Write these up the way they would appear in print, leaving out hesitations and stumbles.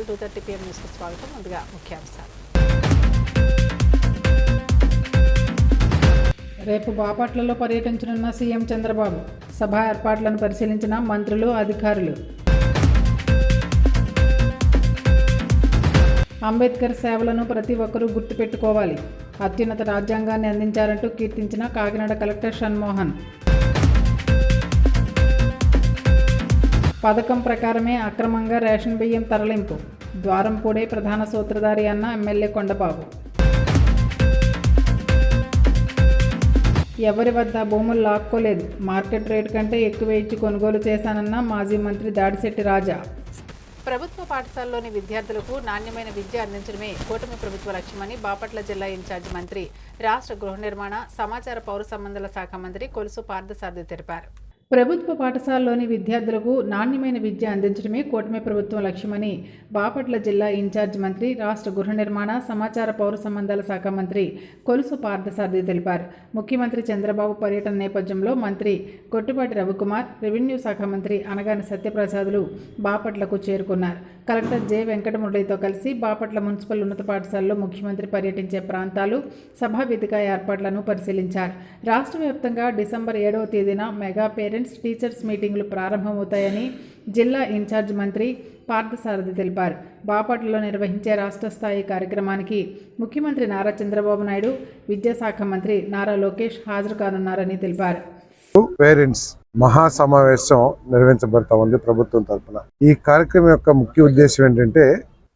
Channel 2:30 PM న్యూస్కు స్వాగతం. ముందుగా ముఖ్యాంశాలు. రేపు బాపట్లలో పర్యటించనున్న సీఎం చంద్రబాబు. సభ ఏర్పాట్లను పరిశీలించిన మంత్రులు, అధికారులు. అంబేద్కర్ సేవలను ప్రతి ఒక్కరూ గుర్తుపెట్టుకోవాలి. అత్యున్నత రాజ్యాంగాన్ని అందించారంటూ కీర్తించిన కాకినాడ కలెక్టర్ షణ్మోహన్. పథకం ప్రకారమే అక్రమంగా రేషన్ బియ్యం తరలింపు. ద్వారంపూడే ప్రధాన సూత్రధారి అన్న ఎమ్మెల్యే కొండబాబు. ఎవరి వద్ద భూములు లాక్కోలేదు. మార్కెట్ రేటు కంటే ఎక్కువ ఇచ్చి కొనుగోలు చేశానన్న మాజీ మంత్రి దాడిశెట్టి రాజా. ప్రభుత్వ పాఠశాలలోని విద్యార్థులకు నాణ్యమైన విద్య అందించడమే కూటమి ప్రభుత్వ లక్ష్యమని బాపట్ల జిల్లా ఇన్ఛార్జి మంత్రి, రాష్ట్ర గృహ నిర్మాణ, సమాచార పౌర సంబంధాల శాఖ మంత్రి కొలుసు పార్థసారథి తెలిపారు. ప్రభుత్వ పాఠశాలలోని విద్యార్థులకు నాణ్యమైన విద్య అందించడమే కూటమి ప్రభుత్వం లక్ష్యమని బాపట్ల జిల్లా ఇన్ఛార్జ్ మంత్రి, రాష్ట్ర గృహ నిర్మాణ, సమాచార పౌర సంబంధాల శాఖ మంత్రి కొలుసు పార్థసారథి తెలిపారు. ముఖ్యమంత్రి చంద్రబాబు పర్యటన నేపథ్యంలో మంత్రి కొట్టిపాటి రవికుమార్, రెవెన్యూ శాఖ మంత్రి అనగాని సత్యప్రసాదులు బాపట్లకు చేరుకున్నారు. కలెక్టర్ జె వెంకటమురళితో కలిసి బాపట్ల మున్సిపల్ ఉన్నత పాఠశాలలో ముఖ్యమంత్రి పర్యటించే ప్రాంతాలు, సభా వేదిక ఏర్పాట్లను పరిశీలించారు. రాష్ట్ర వ్యాప్తంగా డిసెంబర్ 7వ తేదీన మెగా పేరెంట్స్ టీచర్స్ మీటింగులు ప్రారంభమవుతాయని జిల్లా ఇన్ఛార్జ్ మంత్రి పార్థసారథి తెలిపారు. బాపట్లలో నిర్వహించే రాష్ట్ర స్థాయి కార్యక్రమానికి ముఖ్యమంత్రి నారా చంద్రబాబు నాయుడు, విద్యాశాఖ మంత్రి నారా లోకేష్ హాజరు కానున్నారని తెలిపారు. పేరెంట్స్ మహాసమావేశం నిర్వహించబడతా ఉంది ప్రభుత్వం తరఫున. ఈ కార్యక్రమం యొక్క ముఖ్య ఉద్దేశం ఏంటంటే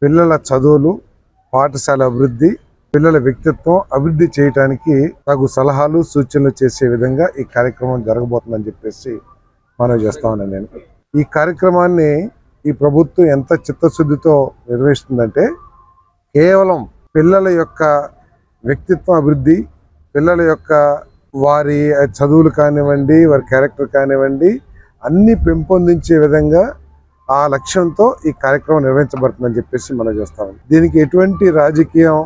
పిల్లల చదువులు, పాఠశాల అభివృద్ధి, పిల్లల వ్యక్తిత్వం అభివృద్ధి చేయడానికి తగు సలహాలు, సూచనలు చేసే విధంగా ఈ కార్యక్రమం జరగబోతుందని చెప్పేసి మనం చేస్తా ఉన్నాను. నేను ఈ కార్యక్రమాన్ని ఈ ప్రభుత్వం ఎంత చిత్తశుద్ధితో నిర్వహిస్తుందంటే కేవలం పిల్లల యొక్క వ్యక్తిత్వం అభివృద్ధి, పిల్లల యొక్క వారి చదువులు కానివ్వండి, వారి క్యారెక్టర్ కానివ్వండి, అన్నీ పెంపొందించే విధంగా ఆ లక్ష్యంతో ఈ కార్యక్రమం నిర్వహించబడుతుందని చెప్పేసి మనం చేస్తాం. దీనికి ఎటువంటి రాజకీయం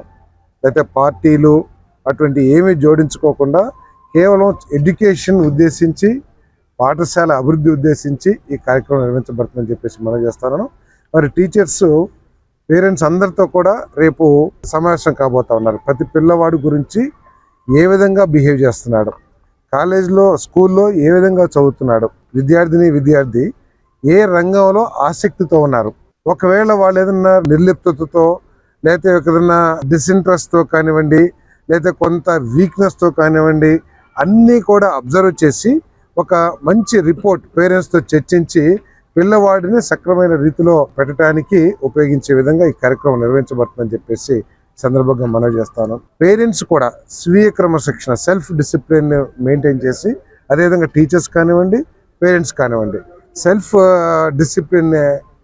లేకపోతే పార్టీలు అటువంటి ఏమీ జోడించుకోకుండా కేవలం ఎడ్యుకేషన్ ఉద్దేశించి, పాఠశాల అభివృద్ధి ఉద్దేశించి ఈ కార్యక్రమం నిర్వహించబడుతుందని చెప్పేసి మనం చేస్తాను. మరి టీచర్స్, పేరెంట్స్ అందరితో కూడా రేపు సమావేశం కాబోతా ఉన్నారు. ప్రతి పిల్లవాడి గురించి ఏ విధంగా బిహేవ్ చేస్తున్నాడు, కాలేజీలో, స్కూల్లో ఏ విధంగా చదువుతున్నాడు, విద్యార్థి ఏ రంగంలో ఆసక్తితో ఉన్నారు. ఒకవేళ వాళ్ళు ఏదన్నా నిర్లిప్తతతో లేకపోతే ఏదైనా డిస్ఇంట్రెస్ట్తో కానివ్వండి, లేకపోతే కొంత వీక్నెస్తో కానివ్వండి, అన్నీ కూడా అబ్జర్వ్ చేసి ఒక మంచి రిపోర్ట్ పేరెంట్స్తో చర్చించి పిల్లవాడిని సక్రమైన రీతిలో పెట్టడానికి ఉపయోగించే విధంగా ఈ కార్యక్రమం నిర్వహించబడుతుందని చెప్పేసి సందర్భంగా మనవి చేస్తాను. పేరెంట్స్ కూడా స్వీయ క్రమశిక్షణ, సెల్ఫ్ డిసిప్లిన్ మెయింటైన్ చేసి, అదేవిధంగా టీచర్స్ కానివ్వండి, పేరెంట్స్ కానివ్వండి, సెల్ఫ్ డిసిప్లిన్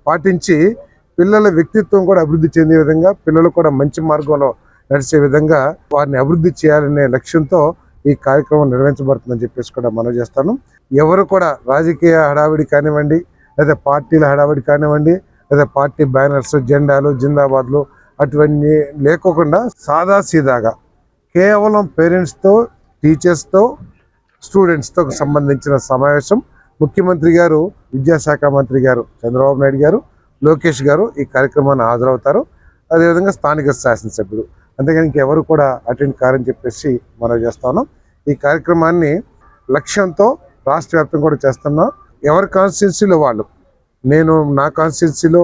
పాటించి పిల్లల వ్యక్తిత్వం కూడా అభివృద్ధి చెందే విధంగా, పిల్లలు కూడా మంచి మార్గంలో నడిచే విధంగా వారిని అభివృద్ధి చేయాలనే లక్ష్యంతో ఈ కార్యక్రమం నిర్వహించబడుతుందని చెప్పేసి కూడా మనవి చేస్తాను. ఎవరు కూడా రాజకీయ హడావిడి కానివ్వండి, లేదా పార్టీల హడావిడి కానివ్వండి, లేదా పార్టీ బ్యానర్స్, జెండాలు, జిందాబాద్లు అటువంటి లేకోకుండా సాదాసీదాగా కేవలం పేరెంట్స్తో, టీచర్స్తో, స్టూడెంట్స్తో సంబంధించిన సమావేశం. ముఖ్యమంత్రి గారు, విద్యాశాఖ మంత్రి గారు చంద్రబాబు నాయుడు గారు, లోకేష్ గారు ఈ కార్యక్రమాన్ని హాజరవుతారు. అదేవిధంగా స్థానిక శాసనసభ్యులు. అంతేగాని ఇంకెవరు కూడా అటెండ్ కారని చెప్పేసి మనం చేస్తాను. ఈ కార్యక్రమాన్ని లక్ష్యంతో రాష్ట్ర వ్యాప్తంగా కూడా చేస్తున్నాం. ఎవరి కాన్స్టిట్యున్సీలో వాళ్ళు, నేను నా కాన్స్టిట్యున్సీలో,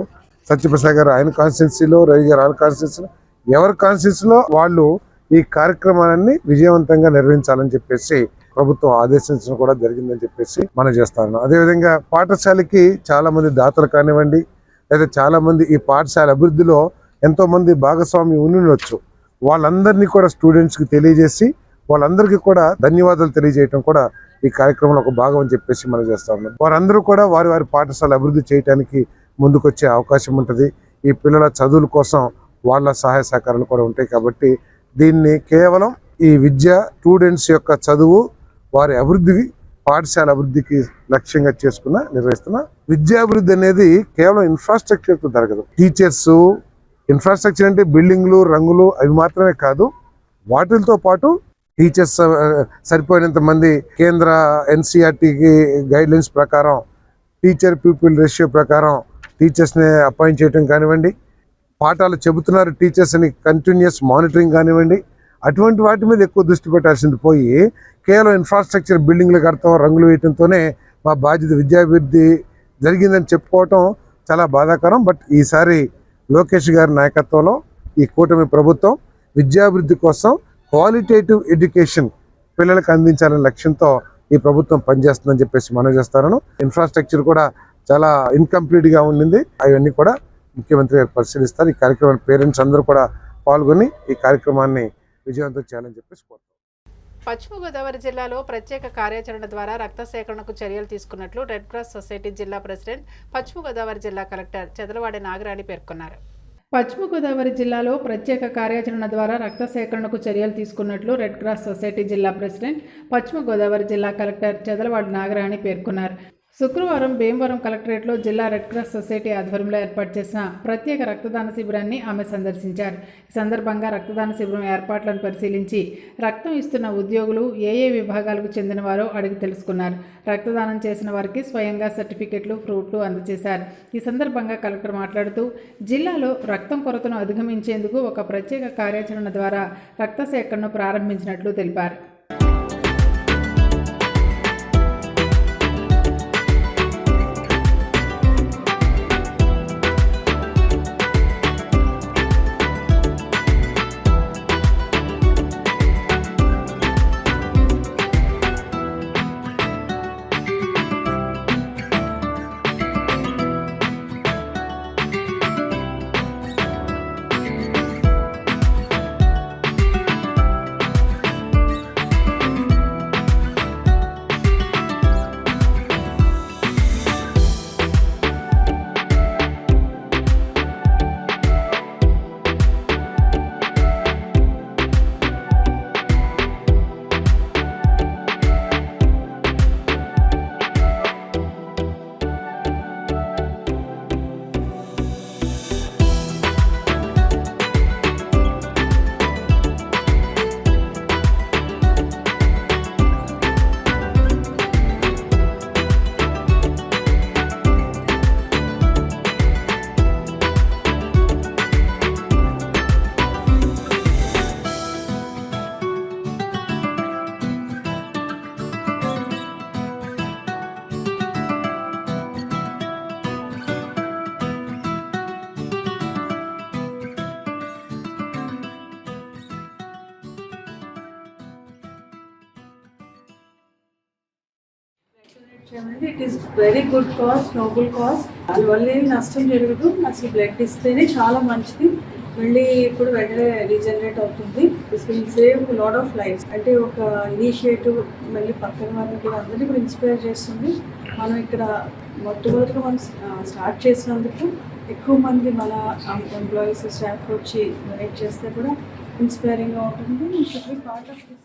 సత్యప్రసాద్ గారు ఆయన కాన్స్టిట్యున్సీలో, రవి గారు ఆయన కాన్స్టిట్యున్సీలో, ఎవరి కాన్స్టిట్యున్సీలో వాళ్ళు ఈ కార్యక్రమాన్ని విజయవంతంగా నిర్వహించాలని చెప్పేసి ప్రభుత్వం ఆదేశించడం కూడా జరిగిందని చెప్పేసి మనం చేస్తాను. అదేవిధంగా పాఠశాలకి చాలా మంది దాతలు కానివ్వండి, లేదా చాలా మంది ఈ పాఠశాల అభివృద్ధిలో ఎంతో మంది భాగస్వామి ఉండవచ్చు. వాళ్ళందరినీ కూడా స్టూడెంట్స్కి తెలియజేసి వాళ్ళందరికీ కూడా ధన్యవాదాలు తెలియజేయటం కూడా ఈ కార్యక్రమంలో ఒక భాగం అని చెప్పేసి మనం చేస్తా ఉన్నాం. వారందరూ కూడా వారి వారి పాఠశాల అభివృద్ధి చేయడానికి ముందుకొచ్చే అవకాశం ఉంటుంది. ఈ పిల్లల చదువుల కోసం వాళ్ళ సహాయ సహకారాలు కూడా ఉంటాయి. కాబట్టి దీన్ని కేవలం ఈ విద్య, స్టూడెంట్స్ యొక్క చదువు, వారి అభివృద్ధికి, పాఠశాల అభివృద్ధికి లక్ష్యంగా చేసుకున్న నిర్వహిస్తున్న విద్యాభివృద్ధి అనేది కేవలం ఇన్ఫ్రాస్ట్రక్చర్తో జరగదు. టీచర్స్, ఇన్ఫ్రాస్ట్రక్చర్ అంటే బిల్డింగ్లు, రంగులు అవి మాత్రమే కాదు, వాటితో పాటు టీచర్స్ సరిపోయినంత మంది కేంద్ర ఎన్సీఆర్టీకి గైడ్లైన్స్ ప్రకారం టీచర్ పీపుల్ రేషియో ప్రకారం టీచర్స్ని అపాయింట్ చేయడం కానివ్వండి, పాఠాలు చెబుతున్నారు టీచర్స్ అని కంటిన్యూస్ మానిటరింగ్ కానివ్వండి, అటువంటి వాటి మీద ఎక్కువ దృష్టి పెట్టాల్సింది పోయి కేవలం ఇన్ఫ్రాస్ట్రక్చర్ బిల్డింగ్లు కడతాం, రంగులు వేయటంతోనే మా బాధ్యత విద్యాభివృద్ధి జరిగిందని చెప్పుకోవటం చాలా బాధాకరం. బట్ ఈసారి లోకేష్ గారి నాయకత్వంలో ఈ కూటమి ప్రభుత్వం విద్యాభివృద్ధి కోసం క్వాలిటేటివ్ ఎడ్యుకేషన్ పిల్లలకు అందించాలనే లక్ష్యంతో ఈ ప్రభుత్వం పనిచేస్తుందని చెప్పేసి మనవి చేస్తాను. ఇన్ఫ్రాస్ట్రక్చర్ కూడా చాలా ఇన్కంప్లీట్గా ఉండింది, అవన్నీ కూడా ముఖ్యమంత్రి గారు పరిశీలిస్తారు. ఈ కార్యక్రమాన్ని పేరెంట్స్ అందరూ కూడా పాల్గొని ఈ కార్యక్రమాన్ని విజయవంతం చేయాలని చెప్పేసి కోరుతాం. పశ్చిమ గోదావరి జిల్లాలో ప్రత్యేక కార్యాచరణ ద్వారా రక్త సేకరణకు చర్యలు తీసుకున్నట్లు రెడ్ క్రాస్ సొసైటీ జిల్లా ప్రెసిడెంట్, పశ్చిమ గోదావరి జిల్లా కలెక్టర్ చెదలవాడి నాగరాణి పేర్కొన్నారు. పశ్చిమ గోదావరి జిల్లాలో ప్రత్యేక కార్యాచరణ ద్వారా రక్త సేకరణకు చర్యలు తీసుకున్నట్లు రెడ్ క్రాస్ సొసైటీ జిల్లా ప్రెసిడెంట్, పశ్చిమ గోదావరి జిల్లా కలెక్టర్ చెదలవాడి నాగరాణి పేర్కొన్నారు. శుక్రవారం భీమవరం కలెక్టరేట్లో జిల్లా రెడ్ క్రాస్ సొసైటీ ఆధ్వర్యంలో ఏర్పాటు చేసిన ప్రత్యేక రక్తదాన శిబిరాన్ని ఆమె సందర్శించారు. ఈ సందర్భంగా రక్తదాన శిబిరం ఏర్పాట్లను పరిశీలించి రక్తం ఇస్తున్న ఉద్యోగులు ఏ విభాగాలకు చెందినవారో అడిగి తెలుసుకున్నారు. రక్తదానం చేసిన వారికి స్వయంగా సర్టిఫికెట్లు, ఫ్రూట్లు అందజేశారు. ఈ సందర్భంగా కలెక్టర్ మాట్లాడుతూ జిల్లాలో రక్తం కొరతను అధిగమించేందుకు ఒక ప్రత్యేక కార్యాచరణ ద్వారా రక్త సేకరణను ప్రారంభించినట్లు తెలిపారు. It is very good cause, noble cause. దానివల్ల ఏమి నష్టం జరగదు. అసలు బ్లడ్ ఇస్తేనే చాలా మంచిది. మళ్ళీ ఇప్పుడు వెంటనే రీజనరేట్ అవుతుంది. This will save lot of lives. అంటే ఒక ఇనిషియేటివ్ మళ్ళీ పక్కన వాళ్ళని కూడా అందరినీ కూడా ఇన్స్పైర్ చేస్తుంది. మనం ఇక్కడ మొట్టమొదటిగా మనం స్టార్ట్ చేసినందుకు ఎక్కువ మంది మన ఎంప్లాయీస్, స్టాఫ్ వచ్చి డొనేట్ చేస్తే కూడా ఇన్స్పైరింగ్గా ఉంటుంది. Should be part of this.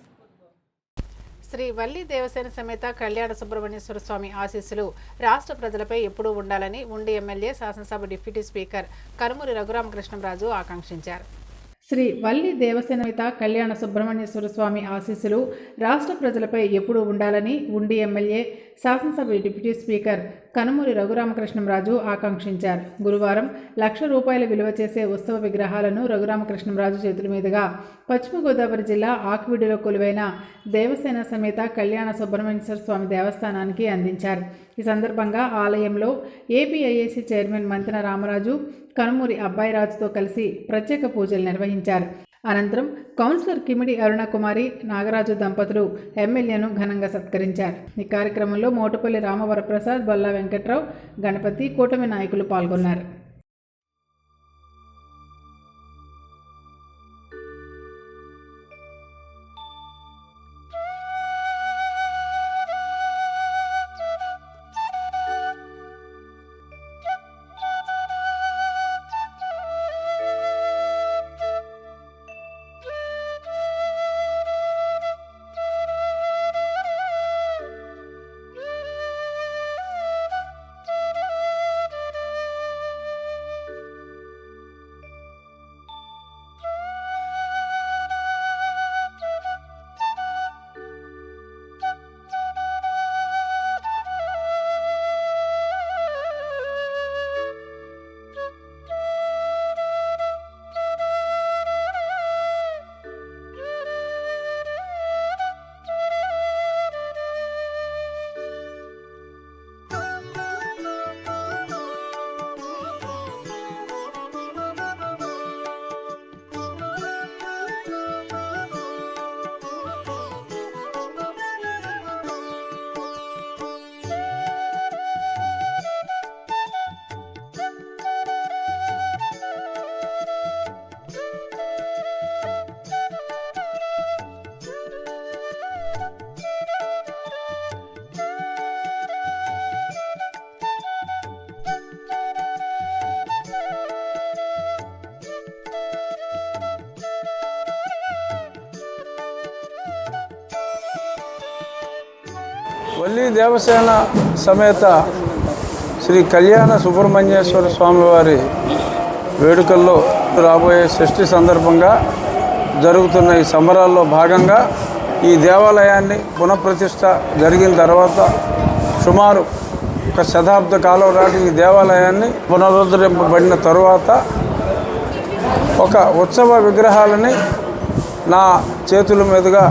Shri Valli Devasena సమేత కళ్యాణ సుబ్రహ్మణ్యేశ్వర స్వామి ఆశీస్సులు రాష్ట్ర ప్రజలపై ఎప్పుడూ ఉండాలని ఉండి ఎమ్మెల్యే, శాసనసభ డిప్యూటీ స్పీకర్ కనుమూరి రఘురామకృష్ణంరాజు ఆకాంక్షించారు. శ్రీ వల్లి దేవసేనవిత కళ్యాణ సుబ్రహ్మణ్యేశ్వర స్వామి ఆశీస్సులు రాష్ట్ర ప్రజలపై ఎప్పుడూ ఉండాలని ఉండి ఎమ్మెల్యే, శాసనసభ డిప్యూటీ స్పీకర్ కనుమూరి రఘురామకృష్ణంరాజు ఆకాంక్షించారు. గురువారం ₹1,00,000 విలువ చేసే ఉత్సవ విగ్రహాలను రఘురామకృష్ణంరాజు చేతుల మీదుగా పశ్చిమ గోదావరి జిల్లా ఆకివీడులో కొలువైన దేవసేన సమేత కళ్యాణ సుబ్రహ్మణ్యేశ్వర స్వామి దేవస్థానానికి అందించారు. ఈ సందర్భంగా ఆలయంలో ఏపీఐఏసీ చైర్మన్ మంతెన రామరాజు, కనుమూరి అబ్బాయిరాజుతో కలిసి ప్రత్యేక పూజలు నిర్వహించారు. అనంతరం కౌన్సిలర్ కిమిడి అరుణకుమారి, నాగరాజు దంపతులు ఎమ్మెల్యేను ఘనంగా సత్కరించారు. ఈ కార్యక్రమంలో మోటుపల్లి రామవరప్రసాద్, బొల్లా వెంకట్రావు, గణపతి, కూటమి నాయకులు పాల్గొన్నారు. వల్లి దేవసేన సమేత శ్రీ కళ్యాణ సుబ్రహ్మణ్యేశ్వర స్వామివారి వేడుకల్లో రాబోయే షష్ఠి సందర్భంగా జరుగుతున్న ఈ సంబరాల్లో భాగంగా ఈ దేవాలయాన్ని పునఃప్రతిష్ఠ జరిగిన తర్వాత సుమారు ఒక శతాబ్ద కాలం నాటి ఈ దేవాలయాన్ని పునరుద్ధరింపబడిన తరువాత ఒక ఉత్సవ విగ్రహాలని నా చేతుల మీదుగా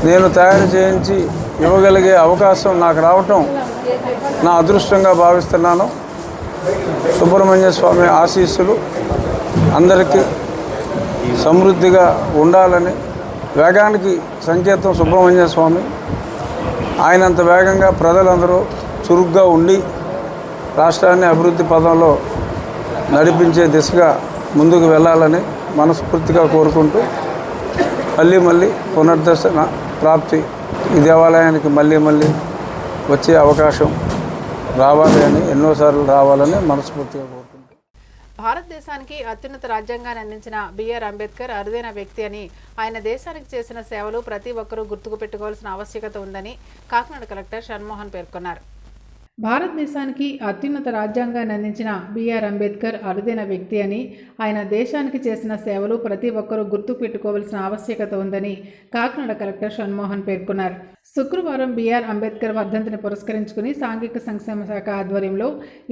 నేను తయారు చేయించి ఇవ్వగలిగే అవకాశం నాకు రావటం నా అదృష్టంగా భావిస్తున్నాను. సుబ్రహ్మణ్య స్వామి ఆశీస్సులు అందరికీ సమృద్ధిగా ఉండాలని. వేగానికి సంకేతం సుబ్రహ్మణ్య స్వామి. ఆయనంత వేగంగా ప్రజలందరూ చురుగ్గా ఉండి రాష్ట్రాన్ని అభివృద్ధి పదంలో నడిపించే దిశగా ముందుకు వెళ్ళాలని మనస్ఫూర్తిగా కోరుకుంటూ మళ్ళీ పునర్దర్శన ప్రాప్తి ఈ దేవాలయానికి మళ్ళీ వచ్చే అవకాశం రావాలి అని, ఎన్నోసార్లు రావాలని మనస్ఫూర్తిగా కోరుకుంటున్నాను. భారతదేశానికి అత్యున్నత రాజ్యాంగాన్ని అందించిన బిఆర్ అంబేద్కర్ అరుదైన వ్యక్తి అని, ఆయన దేశానికి చేసిన సేవలు ప్రతి ఒక్కరూ గుర్తుకు పెట్టుకోవాల్సిన ఆవశ్యకత ఉందని కాకినాడ కలెక్టర్ షణ్మోహన్ పేర్కొన్నారు. భారతదేశానికి అత్యున్నత రాజ్యాంగాన్ని అందించిన బిఆర్ అంబేద్కర్ అరుదైన వ్యక్తి అని, ఆయన దేశానికి చేసిన సేవలు ప్రతి ఒక్కరూ గుర్తుకు పెట్టుకోవాల్సిన ఆవశ్యకత ఉందని కాకినాడ కలెక్టర్ షణ్మోహన్ పేర్కొన్నారు. శుక్రవారం బిఆర్ అంబేద్కర్ వర్ధంతిని పురస్కరించుకుని సాంఘిక సంక్షేమ శాఖ ఆధ్వర్యంలో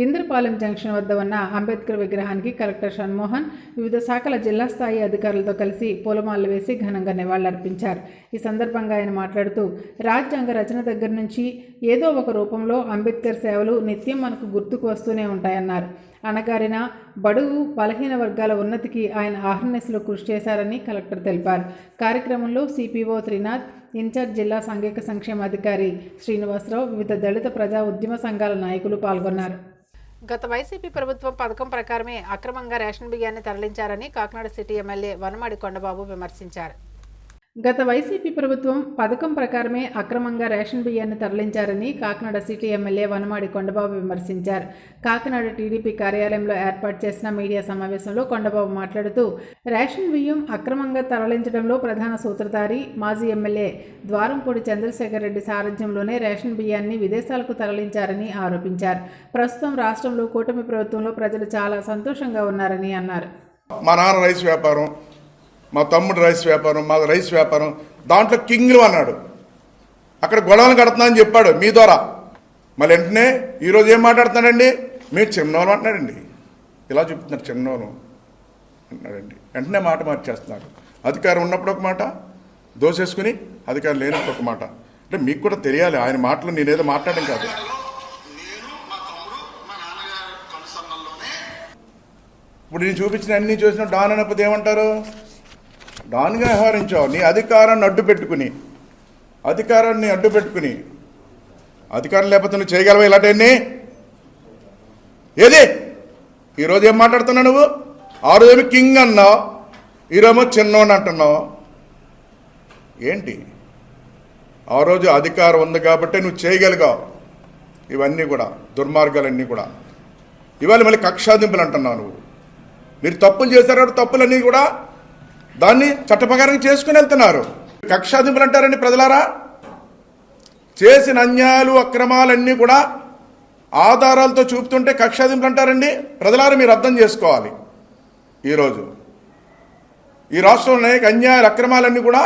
ఇంద్రపాలెం జంక్షన్ వద్ద ఉన్న అంబేద్కర్ విగ్రహానికి కలెక్టర్ షణ్మోహన్ వివిధ శాఖల జిల్లా స్థాయి అధికారులతో కలిసి పూలమాలలు వేసి ఘనంగా నివాళులర్పించారు. ఈ సందర్భంగా ఆయన మాట్లాడుతూ, రాజ్యాంగ రచన దగ్గర నుంచి ఏదో ఒక రూపంలో అంబేద్కర్ సేవలు నిత్యం మనకు గుర్తుకు వస్తూనే ఉంటాయన్నారు. అణగారిన బడుగు బలహీన వర్గాల ఉన్నతికి ఆయన ఆహర్నిశలు కృషి చేశారని కలెక్టర్ తెలిపారు. కార్యక్రమంలో సిపిఓ త్రినాథ్, ఇన్ఛార్జ్ జిల్లా సాంఘిక సంక్షేమాధికారి శ్రీనివాసరావు, వివిధ దళిత ప్రజా ఉద్యమ సంఘాల నాయకులు పాల్గొన్నారు. గత వైసీపీ ప్రభుత్వం పథకం ప్రకారమే అక్రమంగా రేషన్ బియ్యాన్ని తరలించారని కాకినాడ సిటీ ఎమ్మెల్యే వనమాడి కొండబాబు విమర్శించారు. గత వైసీపీ ప్రభుత్వం పథకం ప్రకారమే అక్రమంగా రేషన్ బియ్యాన్ని తరలించారని కాకినాడ సిటీ ఎమ్మెల్యే వనమాడి కొండబాబు విమర్శించారు. కాకినాడ టీడీపీ కార్యాలయంలో ఏర్పాటు చేసిన మీడియా సమావేశంలో కొండబాబు మాట్లాడుతూ, రేషన్ బియ్యం అక్రమంగా తరలించడంలో ప్రధాన సూత్రధారి మాజీ ఎమ్మెల్యే ద్వారంపూడి చంద్రశేఖర్ రెడ్డి సారథ్యంలోనే రేషన్ బియ్యాన్ని విదేశాలకు తరలించారని ఆరోపించారు. ప్రస్తుతం రాష్ట్రంలో కూటమి ప్రభుత్వంలో ప్రజలు చాలా సంతోషంగా ఉన్నారని అన్నారు. మా నాన్న రైస్ వ్యాపారం, మా తమ్ముడు రైస్ వ్యాపారం, మా రైస్ వ్యాపారం, దాంట్లో కింగ్లు అన్నాడు. అక్కడ గొడవలు కడుతున్నా అని చెప్పాడు మీ ద్వారా. మళ్ళీ వెంటనే ఈరోజు ఏం మాట్లాడుతున్నాడండి, మీరు చిన్నోను అంటున్నాడండి. ఇలా చెప్తున్నారు, చిన్నోను అంటున్నాడండి. వెంటనే మాట మార్చేస్తున్నాడు. అధికారం ఉన్నప్పుడు ఒక మాట దోసేసుకుని, అధికారం లేనప్పుడు ఒక మాట. అంటే మీకు కూడా తెలియాలి, ఆయన మాటలు నేనేదో మాట్లాడడం కాదు. ఇప్పుడు నేను చూపించిన అన్నీ చూసిన డాన్ అన్నప్పుడు ఏమంటారు, డాన్గా వ్యవహరించావు. నీ అధికారాన్ని అడ్డు పెట్టుకుని, అధికారం లేకపోతే నువ్వు చేయగలవా ఇలాంటివన్నీ? ఏది ఈరోజు ఏం మాట్లాడుతున్నావు నువ్వు? ఆ రోజేమో కింగ్ అన్నావు, ఈరోజేమో చిన్నోని అంటున్నావు. ఏంటి? ఆ రోజు అధికారం ఉంది కాబట్టి నువ్వు చేయగలిగావు ఇవన్నీ కూడా, దుర్మార్గాలన్నీ కూడా. ఇవాళ మళ్ళీ కక్షాదింపులు అంటున్నావు నువ్వు. మీరు తప్పులు చేశారు, తప్పులన్నీ కూడా దాన్ని చట్టప్రకారం చేసుకుని వెళ్తున్నారు. కక్షాదింపులు అంటారండి ప్రజలారా. చేసిన అన్యాయాలు అక్రమాలన్నీ కూడా ఆధారాలతో చూపుతుంటే కక్షాదింపులు అంటారండి ప్రజలారా. మీరు అర్థం చేసుకోవాలి. ఈరోజు ఈ రాష్ట్రంలో అనేక అన్యాయాలు అక్రమాలన్నీ కూడా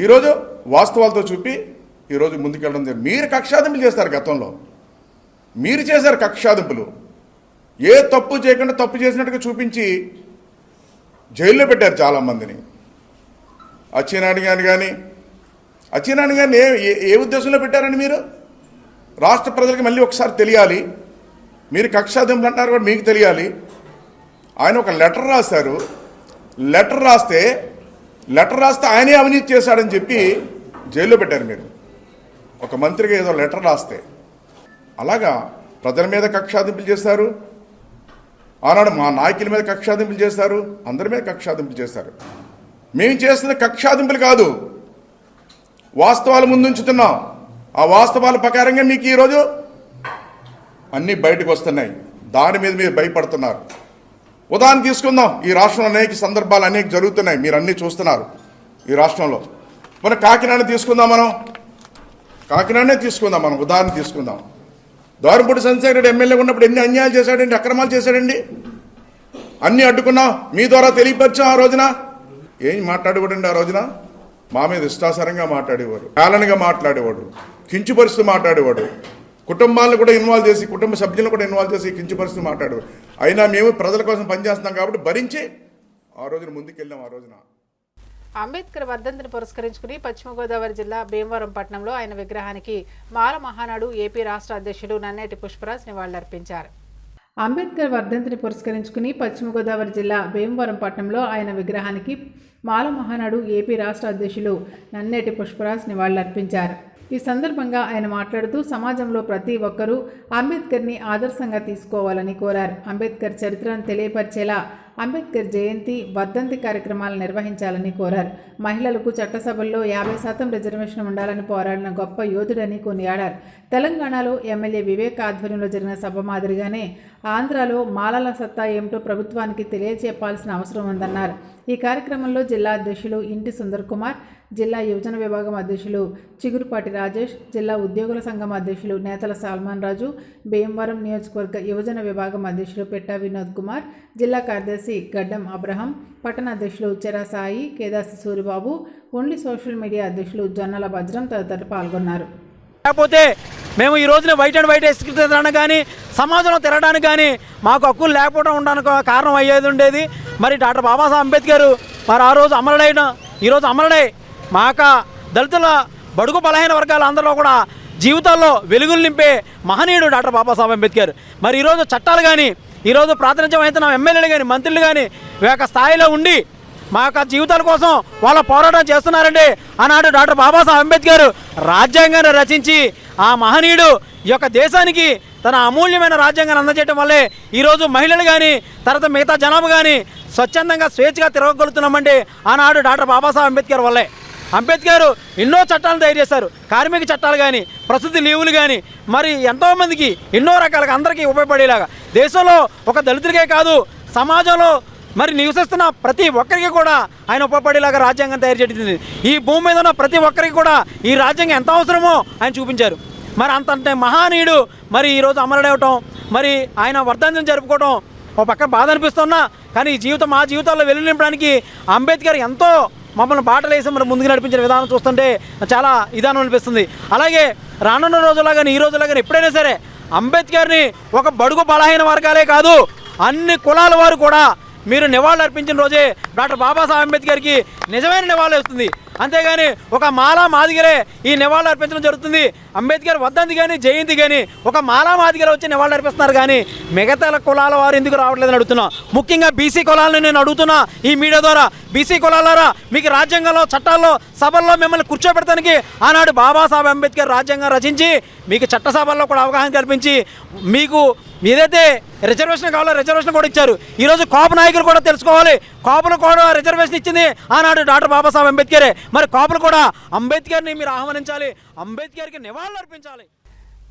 ఈరోజు వాస్తవాలతో చూపి ఈరోజు ముందుకెళ్ళడం జరిగింది. మీరు కక్షాదింపులు చేస్తారు. గతంలో మీరు చేశారు కక్షాదింపులు. ఏ తప్పు చేయకుండా తప్పు చేసినట్టుగా చూపించి జైల్లో పెట్టారు చాలామందిని. అచ్చెన్నాయుడు కానీ ఏ ఉద్దేశంలో పెట్టారని మీరు రాష్ట్ర ప్రజలకు మళ్ళీ ఒకసారి తెలియాలి. మీరు కక్షాదింపులు అంటున్నారు కూడా మీకు తెలియాలి. ఆయన ఒక లెటర్ రాశారు. లెటర్ రాస్తే ఆయనే అవినీతి చేశాడని చెప్పి జైల్లో పెట్టారు. మీరు ఒక మంత్రిగా ఏదో లెటర్ రాస్తే అలాగా ప్రజల మీద కక్షాదింపులు చేశారు. ఆనాడు మా నాయకుల మీద కక్షాదింపులు చేశారు, అందరి మీద కక్షాదింపులు చేశారు. మేము చేస్తున్న కక్షాదింపులు కాదు, వాస్తవాలు ముందుంచుతున్నాం. ఆ వాస్తవాల ప్రకారంగా మీకు ఈరోజు అన్నీ బయటకు వస్తున్నాయి. దాని మీద మీరు భయపడుతున్నారు. ఉదాహరణ తీసుకుందాం. ఈ రాష్ట్రంలో అనేక సందర్భాలు అనేక జరుగుతున్నాయి, మీరు అన్నీ చూస్తున్నారు ఈ రాష్ట్రంలో. మన కాకినాడ తీసుకుందాం. మనం కాకినాడనే తీసుకుందాం, మనం ఉదాహరణ తీసుకుందాం. ద్వారంపూడి చంద్రశేఖర్ రెడ్డి ఎమ్మెల్యే ఉన్నప్పుడు ఎన్ని అన్యాయాలు చేశాడండి, అక్రమాలు చేశాడండి. అన్నీ అడ్డుకున్నాం, మీ ద్వారా తెలియపరిచాం. ఆ రోజున ఏం మాట్లాడేవాడండి? ఆ రోజున మా మీద ఇష్టాసారంగా మాట్లాడేవాడు, కాలనగా మాట్లాడేవాడు, కించుపరుస్తూ మాట్లాడేవాడు, కుటుంబాలను కూడా ఇన్వాల్వ్ చేసి, కుటుంబ సభ్యులను కూడా ఇన్వాల్వ్ చేసి కించుపరుస్తూ మాట్లాడేవాడు. అయినా మేము ప్రజల కోసం పనిచేస్తున్నాం కాబట్టి భరించి ఆ రోజున ముందుకెళ్ళాం. ఆ రోజున అంబేద్కర్ వర్ధంతిని పురస్కరించుకుని పశ్చిమ గోదావరి జిల్లా భీమవరం పట్టణంలో ఆయన విగ్రహానికి మాల మహానాడు ఏపీ రాష్ట్ర అధ్యక్షుడు నన్నేటి పుష్పరాజ్ నివాళులర్పించారు. అంబేద్కర్ వర్ధంతిని పురస్కరించుకుని పశ్చిమ గోదావరి జిల్లా భీమవరం పట్టణంలో ఆయన విగ్రహానికి మాల మహానాడు ఏపీ రాష్ట్ర అధ్యక్షులు నన్నేటి పుష్పరాజ్ నివాళులర్పించారు. ఈ సందర్భంగా ఆయన మాట్లాడుతూ సమాజంలో ప్రతి ఒక్కరూ అంబేద్కర్ని ఆదర్శంగా తీసుకోవాలని కోరారు. అంబేద్కర్ చరిత్రను తెలియపరిచేలా అంబేద్కర్ జయంతి వర్ధంతి కార్యక్రమాలు నిర్వహించాలని కోరారు. మహిళలకు చట్టసభల్లో 50% రిజర్వేషన్ ఉండాలని పోరాడిన గొప్ప యోధుడని కొనియాడారు. తెలంగాణలో ఎమ్మెల్యే వివేక్ ఆధ్వర్యంలో జరిగిన సభ మాదిరిగానే ఆంధ్రాలో మాలల సత్తా ఏమిటో ప్రభుత్వానికి తెలియజెప్పాల్సిన అవసరం ఉందన్నారు. ఈ కార్యక్రమంలో జిల్లా అధ్యక్షులు ఇంటి సుందర్ కుమార్, జిల్లా యువజన విభాగం అధ్యక్షులు చిగురుపాటి రాజేష్, జిల్లా ఉద్యోగుల సంఘం అధ్యక్షులు నేతల సాల్మాన్ రాజు, భీమవరం నియోజకవర్గ యువజన విభాగం అధ్యక్షులు పెట్టా వినోద్ కుమార్, జిల్లా కార్యదర్శి గడ్డం అబ్రహం, పట్టణ అధ్యక్షులు Chera Sai, Kedasi Suribabu, only social media అధ్యక్షులు జొన్నల వజ్రం తదితరులు పాల్గొన్నారు. లేకపోతే మేము ఈ రోజున వైట్ అండ్ వైట్ తిరగడానికి కానీ సమాజంలో తిరగడానికి కానీ మాకు హక్కులు లేకపోవడం ఉండడానికి కారణం అయ్యేది ఉండేది. మరి డాక్టర్ బాబాసాహెబ్ అంబేద్కర్ మరి ఆ రోజు అమరుడైన ఈరోజు అమరుడై మాక దళితుల బడుగు బలహీన వర్గాల అందరిలో కూడా జీవితాల్లో వెలుగులు నింపే మహనీయుడు డాక్టర్ బాబాసాహెబ్ అంబేద్కర్. మరి ఈరోజు చట్టాలు కానీ ఈరోజు ప్రాతినిధ్యం వహిస్తున్న ఎమ్మెల్యేలు కానీ మంత్రులు కానీ ఒక స్థాయిలో ఉండి మా యొక్క జీవితాల కోసం వాళ్ళ పోరాటం చేస్తున్నారండి. ఆనాడు డాక్టర్ బాబాసాహెబ్ అంబేద్కర్ రాజ్యాంగాన్ని రచించి ఆ మహనీయుడు ఈ యొక్క దేశానికి తన అమూల్యమైన రాజ్యాంగాన్ని అందజేయడం వల్లే ఈరోజు మహిళలు కానీ తర్వాత మిగతా జనాభా కానీ స్వచ్ఛందంగా స్వేచ్ఛగా తిరగగలుగుతున్నామండి. ఆనాడు డాక్టర్ బాబాసాహెబ్ అంబేద్కర్ వల్లే. అంబేద్కర్ ఎన్నో చట్టాలను తయారు చేశారు. కార్మిక చట్టాలు కానీ ప్రసూతి లీవులు కానీ మరి ఎంతోమందికి ఎన్నో రకాలుగా అందరికీ ఉపయోగపడేలాగా దేశంలో ఒక దళితులకే కాదు సమాజంలో మరి నివసిస్తున్న ప్రతి ఒక్కరికి కూడా ఆయన ఉపయోగపడేలాగా రాజ్యాంగం తయారు చేయడం. ఈ భూమి మీద ఉన్న ప్రతి ఒక్కరికి కూడా ఈ రాజ్యాంగం ఎంత అవసరమో ఆయన చూపించారు. మరి అంతంటే మహానీయుడు మరి ఈరోజు అమరుడవటం మరి ఆయన వర్ధంతిని జరుపుకోవడం ఒక పక్క బాధ అనిపిస్తున్నా కానీ ఈ జీవితం మా జీవితాల్లో వెలుగు నింపడానికి అంబేద్కర్ ఎంతో మమ్మల్ని బాటలు వేసి మరి ముందుకు నడిపించిన విధానం చూస్తుంటే చాలా ఇదానం అనిపిస్తుంది. అలాగే రానున్న రోజుల్లో కానీ ఈ రోజుల్లో కానీ ఎప్పుడైనా సరే అంబేద్కర్ని ఒక బడుగు బలహీన వర్గాలే కాదు అన్ని కులాల వారు కూడా మీరు నివాళులు అర్పించిన రోజే డాక్టర్ బాబాసాహెబ్ అంబేద్కర్కి నిజమైన నివాళులు వస్తుంది. అంతేగాని ఒక మాలా మాదిగరే ఈ నివాళులు అర్పించడం జరుగుతుంది. అంబేద్కర్ వర్ధంతి కానీ జయంతి కానీ ఒక మాలా మాదిగరే వచ్చి నివాళులు అర్పిస్తున్నారు కానీ మిగతా కులాల వారు ఎందుకు రావట్లేదని అడుగుతున్నా. ముఖ్యంగా బీసీ కులాలను నేను అడుగుతున్నా ఈ మీడియా ద్వారా. బీసీ కులాలారా మీకు రాజ్యాంగంలో చట్టాల్లో సభల్లో మిమ్మల్ని కూర్చోబెడతానికి ఆనాడు బాబాసాహెబ్ అంబేద్కర్ రాజ్యాంగం రచించి మీకు చట్టసభల్లో కూడా అవగాహన కల్పించి మీకు ఏదైతే రిజర్వేషన్ కావాలో రిజర్వేషన్ కూడా ఇచ్చారు. ఈరోజు కాపు నాయకులు కూడా తెలుసుకోవాలి. కాపులు కూడా రిజర్వేషన్ ఇచ్చింది ఆనాడు డాక్టర్ బాబాసాహెబ్ అంబేద్కరే. మరి కాపులు కూడా అంబేద్కర్ని మీరు ఆహ్వానించాలి, అంబేద్కర్కి నివాళులు అర్పించాలి.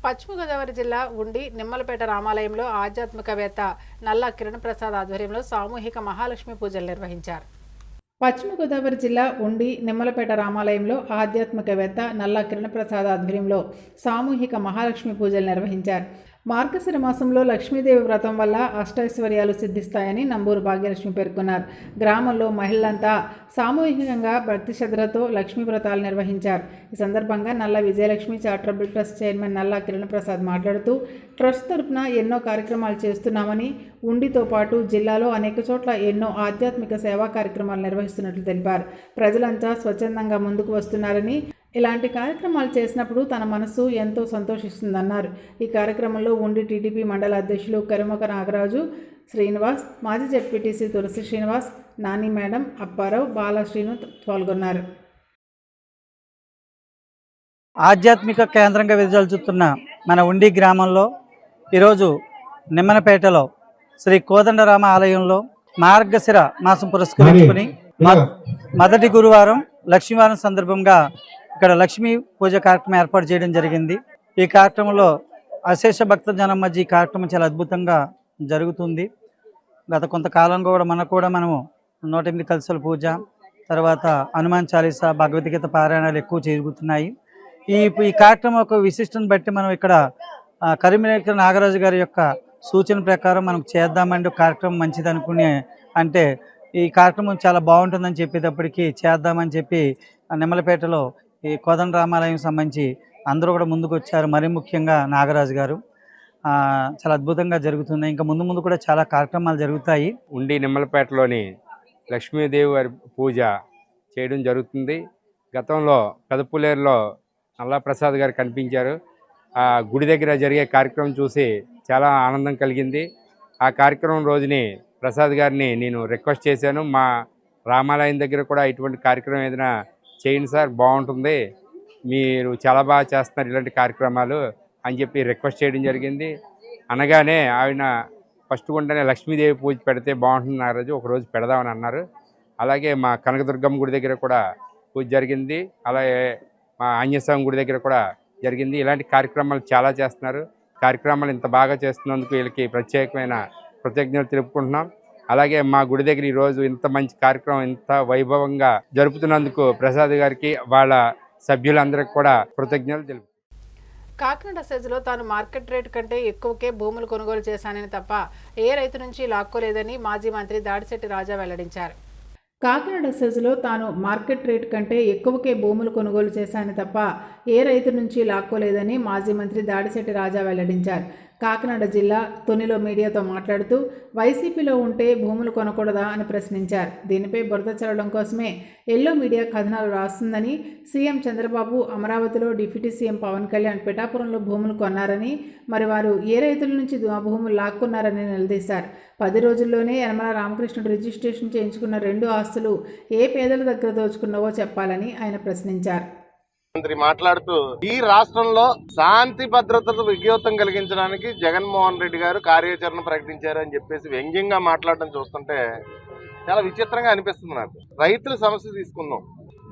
పశ్చిమ గోదావరి జిల్లా ఉండి నిమ్మలపేట రామాలయంలో ఆధ్యాత్మికవేత్త నల్లా కిరణ్ ప్రసాద్ ఆధ్వర్యంలో సామూహిక మహాలక్ష్మి పూజలు నిర్వహించారు. పశ్చిమ గోదావరి జిల్లా ఉండి నిమ్మలపేట రామాలయంలో ఆధ్యాత్మికవేత్త నల్లా కిరణ్ ప్రసాద్ ఆధ్వర్యంలో సామూహిక మహాలక్ష్మి పూజలు నిర్వహించారు. మార్గశిర మాసంలో లక్ష్మీదేవి వ్రతం వల్ల అష్టైశ్వర్యాలు సిద్ధిస్తాయని నంబూరు భాగ్యలక్ష్మి పేర్కొన్నారు. గ్రామంలో మహిళలంతా సామూహికంగా భక్తి శ్రద్ధలతో లక్ష్మీ వ్రతాలు నిర్వహించారు. ఈ సందర్భంగా నల్ల విజయలక్ష్మి చారిటబుల్ ట్రస్ట్ చైర్మన్ నల్లా కిరణ్ ప్రసాద్ మాట్లాడుతూ ట్రస్ట్ తరపున ఎన్నో కార్యక్రమాలు చేస్తున్నామని, ఉండితో పాటు జిల్లాలో అనేక చోట్ల ఎన్నో ఆధ్యాత్మిక సేవా కార్యక్రమాలు నిర్వహిస్తున్నట్లు తెలిపారు. ప్రజలంతా స్వచ్ఛందంగా ముందుకు వస్తున్నారని, ఇలాంటి కార్యక్రమాలు చేసినప్పుడు తన మనసు ఎంతో సంతోషిస్తుందన్నారు. ఈ కార్యక్రమంలో ఉండి టీడీపీ మండల అధ్యక్షులు కరిమక నాగరాజు, శ్రీనివాస్, మాజీ జెడ్పీటీసీ తులసి శ్రీనివాస్, నాని మేడం, అప్పారావు, బాలశ్రీను పాల్గొన్నారు. ఆధ్యాత్మిక కేంద్రంగా వెదజల్లుతున్న మన ఉండి గ్రామంలో ఈరోజు నిమ్మనపేటలో శ్రీ కోదండరామ ఆలయంలో మార్గశిర మాసం పురస్కరించుకుని మొదటి గురువారం లక్ష్మీవారం సందర్భంగా ఇక్కడ లక్ష్మీ పూజ కార్యక్రమం ఏర్పాటు చేయడం జరిగింది. ఈ కార్యక్రమంలో అశేష భక్త జనం మధ్య ఈ కార్యక్రమం చాలా అద్భుతంగా జరుగుతుంది. గత కొంతకాలంగా కూడా మనము 108 కలశాల పూజ, తర్వాత హనుమాన్ చాలీసా, భగవద్గీత పారాయణాలు ఎక్కువ జరుగుతున్నాయి. ఈ కార్యక్రమం యొక్క విశిష్టను బట్టి మనం ఇక్కడ కరీంనగర్ నాగరాజు గారి యొక్క సూచన ప్రకారం మనం చేద్దామంటే కార్యక్రమం మంచిది అనుకుని అంటే ఈ కార్యక్రమం చాలా బాగుంటుందని చెప్పేటప్పటికి చేద్దామని చెప్పి నిమ్మలపేటలో ఈ కోదండ రామాలయం సంబంధించి అందరూ కూడా ముందుకు వచ్చారు. మరీ ముఖ్యంగా నాగరాజు గారు. చాలా అద్భుతంగా జరుగుతుంది. ఇంకా ముందు ముందు కూడా చాలా కార్యక్రమాలు జరుగుతాయి. ఉండి నిమ్మలపేటలోని లక్ష్మీదేవి వారి పూజ చేయడం జరుగుతుంది. గతంలో పెదపులేరులో నల్లప్రసాద్ గారు కనిపించారు. ఆ గుడి దగ్గర జరిగే కార్యక్రమం చూసి చాలా ఆనందం కలిగింది. ఆ కార్యక్రమం రోజుని ప్రసాద్ గారిని నేను రిక్వెస్ట్ చేశాను, మా రామాలయం దగ్గర కూడా ఇటువంటి కార్యక్రమం ఏదైనా చేయండి సార్, బాగుంటుంది, మీరు చాలా బాగా చేస్తున్నారు ఇలాంటి కార్యక్రమాలు అని చెప్పి రిక్వెస్ట్ చేయడం జరిగింది. అనగానే ఆయన ఫస్ట్ గుంటనే లక్ష్మీదేవి పూజ పెడితే బాగుంటుంది నాగరాజు, ఒకరోజు పెడదామని అన్నారు. అలాగే మా కనకదుర్గమ్మ గుడి దగ్గర కూడా పూజ జరిగింది. అలాగే మా ఆంజనేయస్వామి గుడి దగ్గర కూడా జరిగింది. ఇలాంటి కార్యక్రమాలు చాలా చేస్తున్నారు. కార్యక్రమాలు ఇంత బాగా చేస్తున్నందుకు వీళ్ళకి ప్రత్యేకమైన కృతజ్ఞతలు తెలుపుకుంటున్నాం. అలాగే మా గుడి దగ్గర ఈరోజు ఇంత మంచి కార్యక్రమం ఇంత వైభవంగా జరుపుతున్నందుకు ప్రసాద్ గారికి వాళ్ళ సభ్యులందరికీ కూడా కృతజ్ఞతలు తెలుపు. కాకినాడ సెజ్లో తాను మార్కెట్ రేటు కంటే ఎక్కువకే భూములు కొనుగోలు చేశానని తప్ప ఏ రైతు నుంచి లాక్కోలేదని మాజీ మంత్రి దాడిశెట్టి రాజా వెల్లడించారు. కాకినాడ సెజ్లో తాను మార్కెట్ రేట్ కంటే ఎక్కువకే భూములు కొనుగోలు చేశానని తప్ప ఏ రైతు నుంచి లాక్కోలేదని మాజీ మంత్రి దాడిశెట్టి రాజా వెల్లడించారు. కాకినాడ జిల్లా తునిలో మీడియాతో మాట్లాడుతూ వైసీపీలో ఉంటే భూములు కొనకూడదా అని ప్రశ్నించారు. దీనిపై బురద చల్లడం కోసమే ఎల్లో మీడియా కథనాలు రాస్తుందని, సీఎం చంద్రబాబు అమరావతిలో డిప్యూటీ సీఎం పవన్ కళ్యాణ్ పిఠాపురంలో భూములు కొన్నారని, మరి వారు ఏ రైతుల నుంచి భూములు లాక్కున్నారని నిలదీశారు. 10 రోజుల్లోనే యనమల రామకృష్ణుడు రిజిస్ట్రేషన్ చేయించుకున్న 2 ఆస్తులు ఏ పేదల దగ్గర దోచుకున్నావో చెప్పాలని ఆయన ప్రశ్నించారు. మంత్రి మాట్లాడుతూ ఈ రాష్ట్రంలో శాంతి భద్రతకు విఘాతం కలిగించడానికి జగన్మోహన్ రెడ్డి గారు కార్యాచరణ ప్రకటించారు అని చెప్పేసి వ్యంగ్యంగా మాట్లాడడం చూస్తుంటే చాలా విచిత్రంగా అనిపిస్తుంది నాకు. రైతుల సమస్య తీసుకుందాం.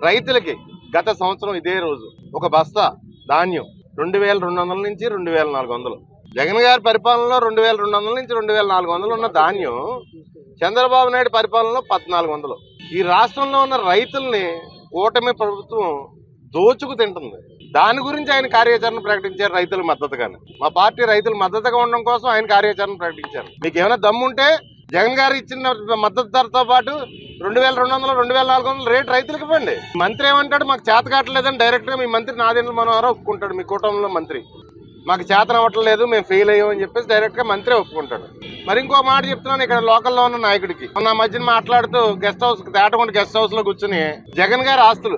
రైతులకి గత సంవత్సరం ఇదే రోజు ఒక బస్తా ధాన్యం 2200 నుంచి 2400. జగన్ గారి పరిపాలనలో 2200 నుంచి 2400 ఉన్న ధాన్యం చంద్రబాబు నాయుడు పరిపాలనలో 1400. ఈ రాష్ట్రంలో ఉన్న రైతుల్ని కూటమి ప్రభుత్వం దోచుకు తింటుంది. దాని గురించి ఆయన కార్యాచరణ ప్రకటించారు రైతుల మద్దతుగానే. మా పార్టీ రైతుల మద్దతుగా ఉండడం కోసం ఆయన కార్యాచరణ ప్రకటించారు. మీకు ఏమైనా దమ్ముంటే జగన్ గారు ఇచ్చిన మద్దతు ధరతో పాటు 2200, 2400 రేటు రైతులకు ఇవ్వండి. మంత్రి ఏమంటాడు, మాకు చేత కావట్లేదని డైరెక్ట్ గా మీ మంత్రి నాదెండ్ల మనోహర్ ఒప్పుకుంటాడు. మీ కూటమిలో మంత్రి మాకు చేతన అవ్వట్లేదు, మేము ఫెయిల్ అయ్యామని చెప్పేసి డైరెక్ట్ గా మంత్రి ఒప్పుకుంటాడు. మరి ఇంకో మాట చెప్తున్నాను, ఇక్కడ లోకల్లో ఉన్న నాయకుడికి మొన్న మధ్యన మాట్లాడుతూ గెస్ట్ హౌస్ తేటకొండ గెస్ట్ హౌస్ లో కూర్చుని జగన్ గారి ఆస్తులు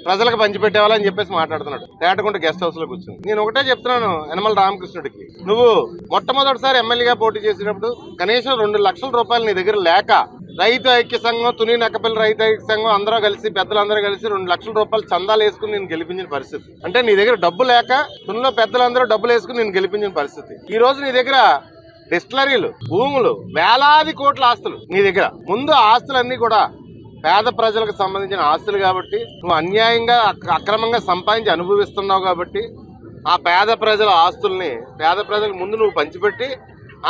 ప్రజలకు పంచిపెట్టేవాళ్ళని చెప్పేసి మాట్లాడుతున్నాడు తేటకొండ గెస్ట్ హౌస్ లో కూర్చుని. నేను ఒకటే చెప్తున్నాను యనమల రామకృష్ణుడికి, నువ్వు మొట్టమొదటిసారి ఎమ్మెల్యేగా పోటీ చేసినప్పుడు కనీసం 2 లక్షల రూపాయలు నీ దగ్గర లేక రైతు ఐక్య సంఘం, తుని నక్కపల్లి రైతు ఐక్య సంఘం అందరూ కలిసి పెద్దలందరూ కలిసి 2 లక్షల రూపాయలు చందాలు వేసుకుని నేను గెలిపించిన పరిస్థితి. అంటే నీ దగ్గర డబ్బు లేక తునిలో పెద్దలందరూ డబ్బులు వేసుకుని నేను గెలిపించిన పరిస్థితి. ఈ రోజు నీ దగ్గర డిస్టిలరీలు, భూములు, వేలాది కోట్ల ఆస్తులు నీ దగ్గర. ముందు ఆస్తులన్నీ కూడా పేద ప్రజలకు సంబంధించిన ఆస్తులు కాబట్టి, నువ్వు అన్యాయంగా అక్రమంగా సంపాదించి అనుభవిస్తున్నావు కాబట్టి ఆ పేద ప్రజల ఆస్తుల్ని పేద ప్రజలకు ముందు నువ్వు పంచిపెట్టి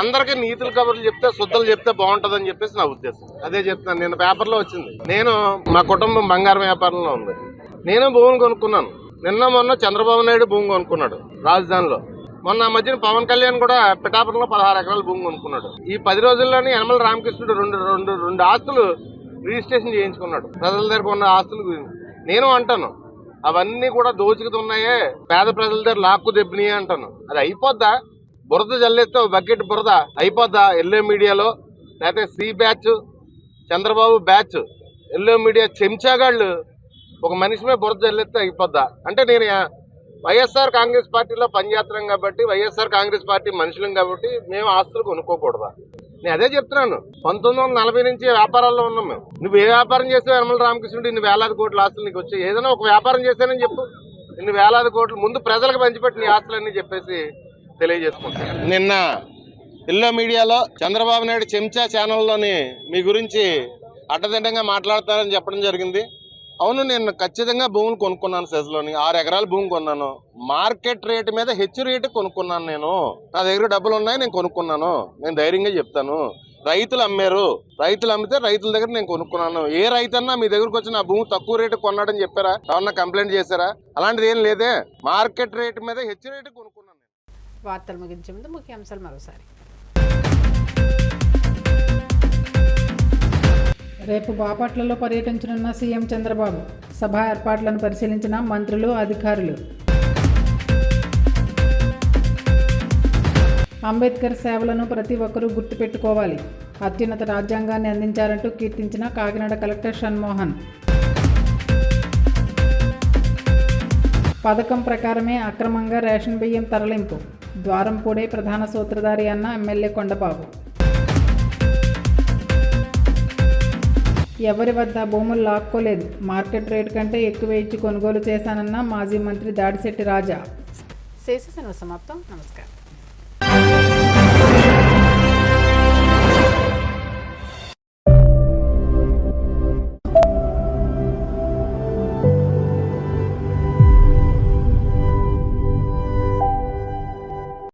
అందరికీ నీతులు కబుర్లు చెప్తే శుద్ధలు చెప్తే బాగుంటుందని చెప్పేసి నా ఉద్దేశం. అదే చెప్తాను. నిన్న పేపర్లో వచ్చింది, నేను మా కుటుంబం బంగారం వ్యాపారంలో ఉంది, నేను భూములు కొనుక్కున్నాను. నిన్న మొన్న చంద్రబాబు నాయుడు భూమి కొనుక్కున్నాడు రాజధానిలో. మొన్న మధ్యన పవన్ కళ్యాణ్ కూడా పిఠాపురంలో 16 ఎకరాల భూమి కొనుక్కున్నాడు. ఈ 10 రోజుల్లోనే యనమల రామకృష్ణుడు రెండు ఆస్తులు రిజిస్ట్రేషన్ చేయించుకున్నాడు. ప్రజల దగ్గర ఉన్న ఆస్తులు నేను అంటాను అవన్నీ కూడా దోచుకుతున్నాయే, పేద ప్రజల దగ్గర లాక్కు దెబ్బనియే అంటాను. అది అయిపోద్దా? బురద జల్లేస్తే బకెట్ బురద అయిపోద్దా? ఎల్లో మీడియాలో లేకపోతే C batch, Chandrababu batch, yellow media చెంచాగాళ్ళు ఒక మనిషి మీద బురద జల్లేస్తే అయిపోద్దా? అంటే నేను వైఎస్ఆర్ కాంగ్రెస్ పార్టీలో పనిచేస్తున్నాం కాబట్టి, వైఎస్ఆర్ కాంగ్రెస్ పార్టీ మనుషులం కాబట్టి మేము ఆస్తులు కొనుక్కోకూడదా? నేను అదే చెప్తున్నాను. 1940 నుంచి వ్యాపారాల్లో ఉన్నాం మేము. నువ్వు ఏ వ్యాపారం చేస్తే యనమల రామకృష్ణుడు ఇన్ని వేలాది కోట్ల ఆస్తులు నీకు వచ్చాయి. ఏదైనా ఒక వ్యాపారం చేశానని చెప్పు, ఇన్ని వేలాది కోట్లు ముందు ప్రజలకు పంచిపెట్టి నీ ఆస్తులన్నీ చెప్పేసి తెలియజేసుకుంటాను. నిన్న ఎల్లో మీడియాలో చంద్రబాబు నాయుడు చెంచా ఛానల్లోని మీ గురించి అడ్డదిడ్డంగా మాట్లాడతారని చెప్పడం జరిగింది. అవును, నేను ఖచ్చితంగా భూములు కొనుక్కున్నాను. సెజ్లోని 6 ఎకరాల భూమి కొన్నాను. మార్కెట్ రేటు మీద హెచ్చు రేటు కొనుక్కున్నాను. నేను నా దగ్గర డబ్బులు ఉన్నాయి, నేను కొనుక్కున్నాను. నేను ధైర్యంగా చెప్తాను. రైతులు అమ్మారు, రైతులు అమ్మితే రైతుల దగ్గర నేను కొనుక్కున్నాను. ఏ రైతన్నా మీ దగ్గరకు వచ్చి నా భూమి తక్కువ రేటు కొన్నాడని చెప్పారా? ఎవరన్నా కంప్లైంట్ చేశారా? అలాంటిది ఏం లేదే. మార్కెట్ రేటు మీద హెచ్చు రేటు కొనుక్కున్నాను. వార్తలు ముగించే ముందు ముఖ్యాంశాలు మరోసారి. రేపు బాపట్లలో పర్యటించనున్న సీఎం చంద్రబాబు. సభ ఏర్పాట్లను పరిశీలించిన మంత్రులు, అధికారులు. అంబేద్కర్ సేవలను ప్రతి ఒక్కరూ గుర్తుపెట్టుకోవాలి. అత్యున్నత రాజ్యాంగాన్ని అందించారంటూ కీర్తించిన కాకినాడ కలెక్టర్ షణ్మోహన్. పథకం ప్రకారమే అక్రమంగా రేషన్ బియ్యం తరలింపు. ద్వారంపూడే ప్రధాన సూత్రధారి అన్న ఎమ్మెల్యే కొండబాబు. ఎవరి వద్ద భూములు లాక్కోలేదు. మార్కెట్ రేటు కంటే ఎక్కువ ఇచ్చి కొనుగోలు చేశానన్న మాజీ మంత్రి దాడిశెట్టి రాజా. శేష సమాప్తం. నమస్కారం.